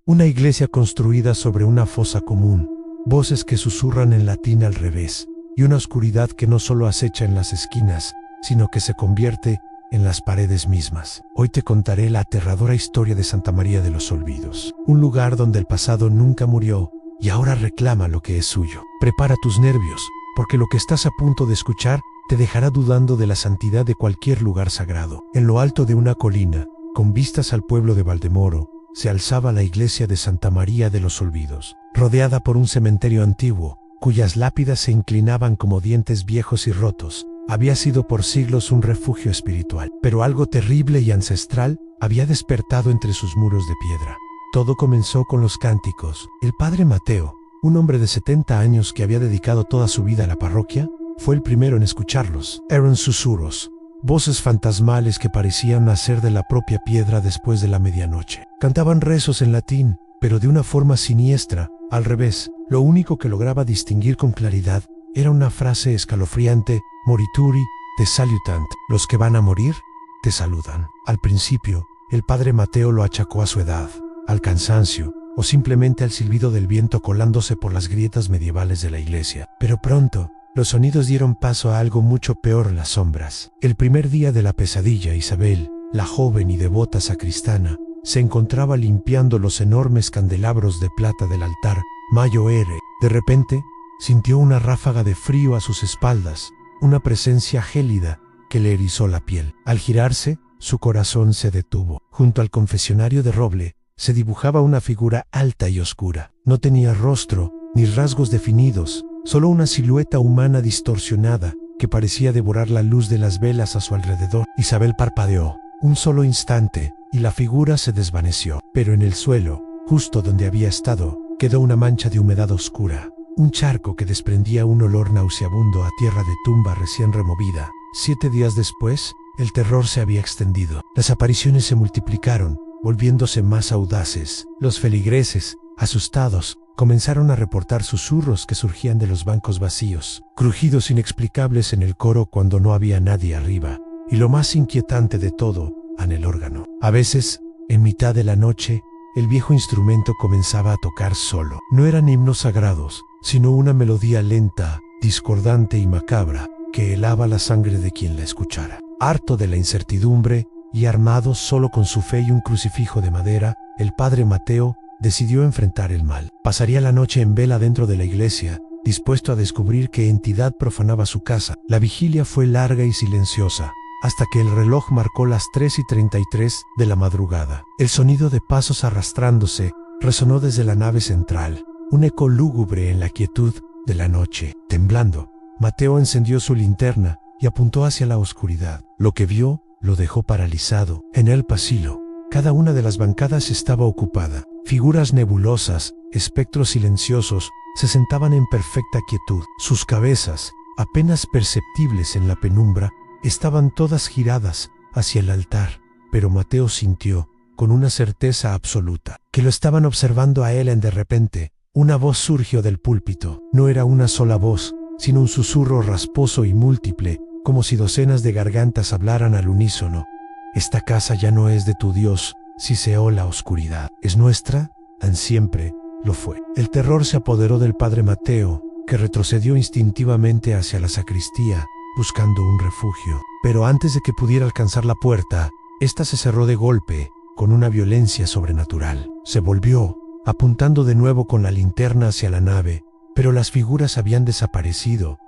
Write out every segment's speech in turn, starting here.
Una iglesia construida sobre una fosa común, voces que susurran en latín al revés, y una oscuridad que no solo acecha en las esquinas, sino que se convierte en las paredes mismas. Hoy te contaré la aterradora historia de Santa María de los Olvidos, un lugar donde el pasado nunca murió y ahora reclama lo que es suyo. Prepara tus nervios, porque lo que estás a punto de escuchar te dejará dudando de la santidad de cualquier lugar sagrado. En lo alto de una colina, con vistas al pueblo de Valdemoro, se alzaba la iglesia de Santa María de los Olvidos, rodeada por un cementerio antiguo, cuyas lápidas se inclinaban como dientes viejos y rotos. Había sido por siglos un refugio espiritual, pero algo terrible y ancestral había despertado entre sus muros de piedra. Todo comenzó con los cánticos. El padre Mateo, un hombre de 70 años que había dedicado toda su vida a la parroquia, fue el primero en escucharlos. Eran susurros, voces fantasmales que parecían nacer de la propia piedra después de la medianoche. Cantaban rezos en latín, pero de una forma siniestra, al revés. Lo único que lograba distinguir con claridad era una frase escalofriante: morituri te salutant. Los que van a morir te saludan. Al principio, el padre Mateo lo achacó a su edad, al cansancio, o simplemente al silbido del viento colándose por las grietas medievales de la iglesia. Pero pronto, los sonidos dieron paso a algo mucho peor: las sombras. El primer día de la pesadilla, Isabel, la joven y devota sacristana, se encontraba limpiando los enormes candelabros de plata del altar Mayor. De repente, sintió una ráfaga de frío a sus espaldas, una presencia gélida que le erizó la piel. Al girarse, su corazón se detuvo. Junto al confesionario de roble, se dibujaba una figura alta y oscura. No tenía rostro, ni rasgos definidos, solo una silueta humana distorsionada que parecía devorar la luz de las velas a su alrededor. Isabel parpadeó un solo instante y la figura se desvaneció. Pero en el suelo, justo donde había estado, quedó una mancha de humedad oscura, un charco que desprendía un olor nauseabundo a tierra de tumba recién removida. 7 días después, el terror se había extendido. Las apariciones se multiplicaron, volviéndose más audaces. Los feligreses, asustados, comenzaron a reportar susurros que surgían de los bancos vacíos, crujidos inexplicables en el coro cuando no había nadie arriba, y lo más inquietante de todo, en el órgano. A veces, en mitad de la noche, el viejo instrumento comenzaba a tocar solo. No eran himnos sagrados, sino una melodía lenta, discordante y macabra, que helaba la sangre de quien la escuchara. Harto de la incertidumbre, y armado solo con su fe y un crucifijo de madera, el padre Mateo decidió enfrentar el mal. Pasaría la noche en vela dentro de la iglesia, dispuesto a descubrir qué entidad profanaba su casa. La vigilia fue larga y silenciosa, hasta que el reloj marcó las 3:33 de la madrugada. El sonido de pasos arrastrándose resonó desde la nave central, un eco lúgubre en la quietud de la noche. Temblando, Mateo encendió su linterna y apuntó hacia la oscuridad. Lo que vio lo dejó paralizado. En el pasillo, cada una de las bancadas estaba ocupada. Figuras nebulosas, espectros silenciosos, se sentaban en perfecta quietud. Sus cabezas, apenas perceptibles en la penumbra, estaban todas giradas hacia el altar, pero Mateo sintió, con una certeza absoluta, que lo estaban observando a él. De repente, una voz surgió del púlpito. No era una sola voz, sino un susurro rasposo y múltiple, como si docenas de gargantas hablaran al unísono. Esta casa ya no es de tu Dios, siseó la oscuridad. Es nuestra, tan siempre lo fue. El terror se apoderó del padre Mateo, que retrocedió instintivamente hacia la sacristía, buscando un refugio. Pero antes de que pudiera alcanzar la puerta, ésta se cerró de golpe, con una violencia sobrenatural. Se volvió, apuntando de nuevo con la linterna hacia la nave, pero las figuras habían desaparecido.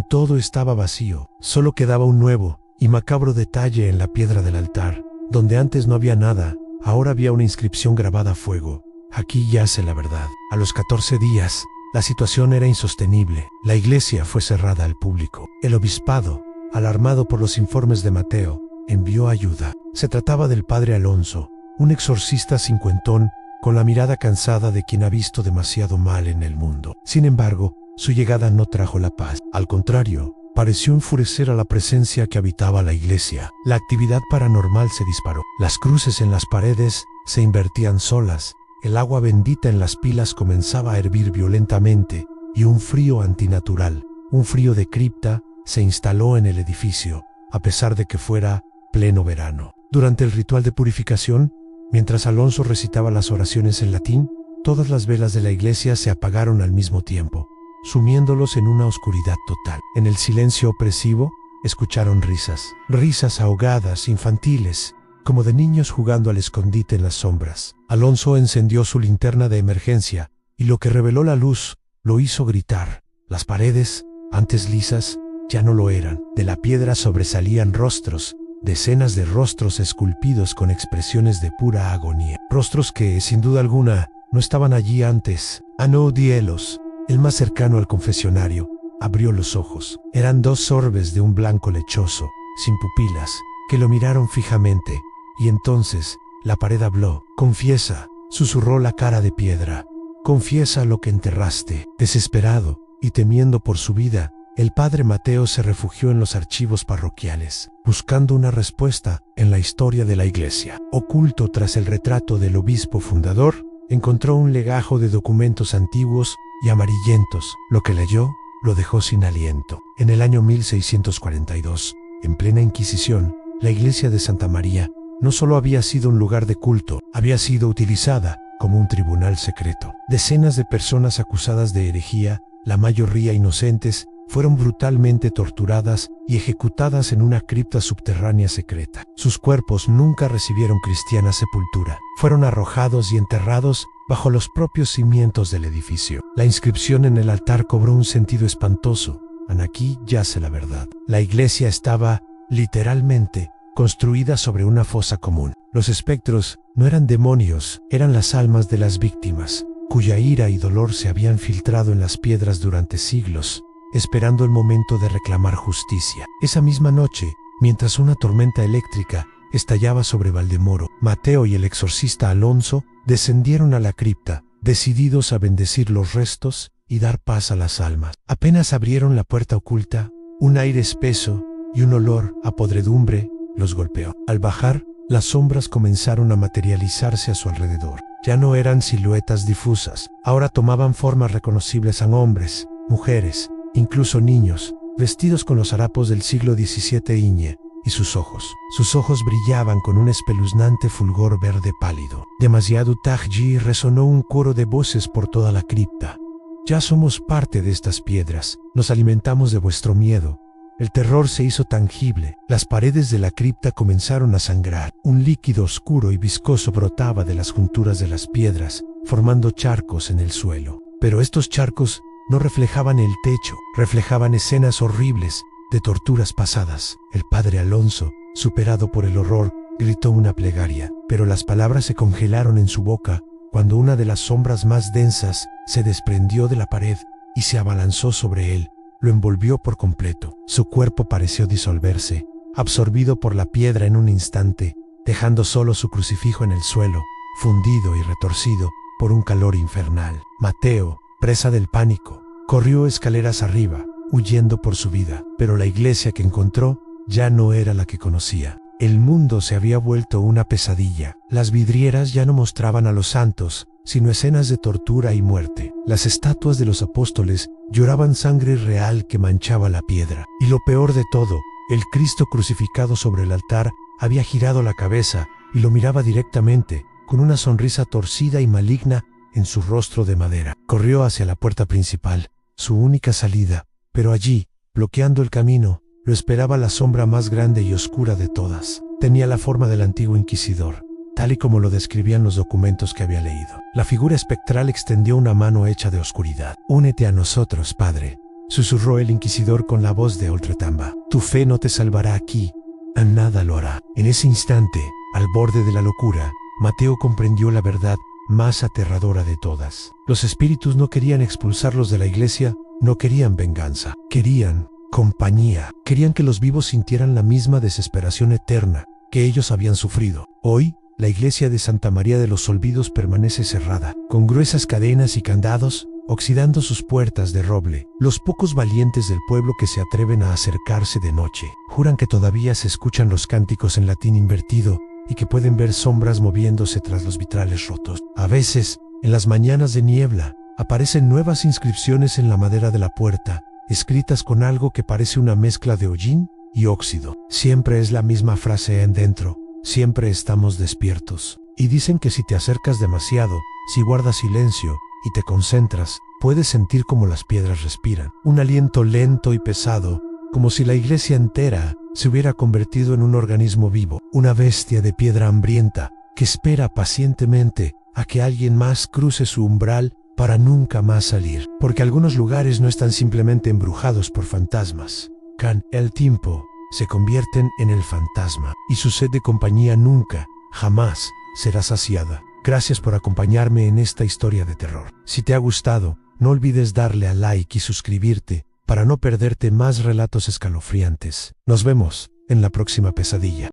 Todo estaba vacío. Solo quedaba un nuevo y macabro detalle en la piedra del altar. Donde antes no había nada, ahora había una inscripción grabada a fuego: aquí yace la verdad. A los 14 días, la situación era insostenible. La iglesia fue cerrada al público. El obispado, alarmado por los informes de Mateo, envió ayuda. Se trataba del padre Alonso, un exorcista cincuentón, con la mirada cansada de quien ha visto demasiado mal en el mundo. Sin embargo, su llegada no trajo la paz. Al contrario, pareció enfurecer a la presencia que habitaba la iglesia. La actividad paranormal se disparó. Las cruces en las paredes se invertían solas. El agua bendita en las pilas comenzaba a hervir violentamente, y un frío antinatural, un frío de cripta, se instaló en el edificio, a pesar de que fuera pleno verano. Durante el ritual de purificación, Mientras Alonso recitaba las oraciones en latín, todas las velas de la iglesia se apagaron al mismo tiempo, sumiéndolos en una oscuridad total. En el silencio opresivo, escucharon risas ahogadas, infantiles, como de niños jugando al escondite en las sombras. Alonso encendió su linterna de emergencia, y lo que reveló la luz lo hizo gritar. Las paredes, antes lisas, ya no lo eran. De la piedra sobresalían rostros, decenas de rostros esculpidos con expresiones de pura agonía. Rostros que, sin duda alguna, no estaban allí antes. Anó Dielos, el más cercano al confesionario, abrió los ojos. Eran dos orbes de un blanco lechoso, sin pupilas, que lo miraron fijamente, y entonces la pared habló. «Confiesa», susurró la cara de piedra. «Confiesa lo que enterraste». Desesperado y temiendo por su vida, el padre Mateo se refugió en los archivos parroquiales, buscando una respuesta en la historia de la iglesia. Oculto tras el retrato del obispo fundador, encontró un legajo de documentos antiguos y amarillentos. Lo que leyó lo dejó sin aliento. En el año 1642, en plena Inquisición, la iglesia de Santa María no solo había sido un lugar de culto, había sido utilizada como un tribunal secreto. Decenas de personas acusadas de herejía, la mayoría inocentes, fueron brutalmente torturadas y ejecutadas en una cripta subterránea secreta. Sus cuerpos nunca recibieron cristiana sepultura. Fueron arrojados y enterrados bajo los propios cimientos del edificio. La inscripción en el altar cobró un sentido espantoso. Aquí yace la verdad. La iglesia estaba, literalmente, construida sobre una fosa común. Los espectros no eran demonios, eran las almas de las víctimas, cuya ira y dolor se habían filtrado en las piedras durante siglos, esperando el momento de reclamar justicia. Esa misma noche, mientras una tormenta eléctrica estallaba sobre Valdemoro, Mateo y el exorcista Alonso descendieron a la cripta, decididos a bendecir los restos y dar paz a las almas. Apenas abrieron la puerta oculta, un aire espeso y un olor a podredumbre los golpeó. Al bajar, las sombras comenzaron a materializarse a su alrededor. Ya no eran siluetas difusas, ahora tomaban formas reconocibles a hombres, mujeres, incluso niños, vestidos con los harapos del siglo XVII y sus ojos brillaban con un espeluznante fulgor verde pálido. Demasiado tarde resonó un coro de voces por toda la cripta. «Ya somos parte de estas piedras, nos alimentamos de vuestro miedo». El terror se hizo tangible, las paredes de la cripta comenzaron a sangrar. Un líquido oscuro y viscoso brotaba de las junturas de las piedras, formando charcos en el suelo. Pero estos charcos no reflejaban el techo, reflejaban escenas horribles de torturas pasadas. El padre Alonso, superado por el horror, gritó una plegaria, pero las palabras se congelaron en su boca cuando una de las sombras más densas se desprendió de la pared y se abalanzó sobre él. Lo envolvió por completo. Su cuerpo pareció disolverse, absorbido por la piedra en un instante, dejando solo su crucifijo en el suelo, fundido y retorcido por un calor infernal. Mateo, presa del pánico, corrió escaleras arriba, huyendo por su vida, pero la iglesia que encontró ya no era la que conocía. El mundo se había vuelto una pesadilla. Las vidrieras ya no mostraban a los santos, sino escenas de tortura y muerte. Las estatuas de los apóstoles lloraban sangre real que manchaba la piedra. Y lo peor de todo, el Cristo crucificado sobre el altar había girado la cabeza y lo miraba directamente, con una sonrisa torcida y maligna en su rostro de madera. Corrió hacia la puerta principal, su única salida, pero allí, bloqueando el camino, lo esperaba la sombra más grande y oscura de todas. Tenía la forma del antiguo inquisidor, tal y como lo describían los documentos que había leído. La figura espectral extendió una mano hecha de oscuridad. «Únete a nosotros, padre», susurró el inquisidor con la voz de ultratumba. «Tu fe no te salvará aquí, a nada lo hará». En ese instante, al borde de la locura, Mateo comprendió la verdad más aterradora de todas. Los espíritus no querían expulsarlos de la iglesia, no querían venganza, querían compañía, querían que los vivos sintieran la misma desesperación eterna que ellos habían sufrido. Hoy, la iglesia de Santa María de los Olvidos permanece cerrada, con gruesas cadenas y candados, oxidando sus puertas de roble. Los pocos valientes del pueblo que se atreven a acercarse de noche, juran que todavía se escuchan los cánticos en latín invertido y que pueden ver sombras moviéndose tras los vitrales rotos. A veces, en las mañanas de niebla, aparecen nuevas inscripciones en la madera de la puerta, escritas con algo que parece una mezcla de hollín y óxido. Siempre es la misma frase en dentro. Siempre estamos despiertos. Y dicen que si te acercas demasiado, si guardas silencio y te concentras, puedes sentir como las piedras respiran. Un aliento lento y pesado, como si la iglesia entera se hubiera convertido en un organismo vivo, una bestia de piedra hambrienta que espera pacientemente a que alguien más cruce su umbral para nunca más salir. Porque algunos lugares no están simplemente embrujados por fantasmas. Con el tiempo, se convierten en el fantasma y su sed de compañía nunca, jamás será saciada. Gracias por acompañarme en esta historia de terror. Si te ha gustado, no olvides darle a like y suscribirte para no perderte más relatos escalofriantes. Nos vemos en la próxima pesadilla.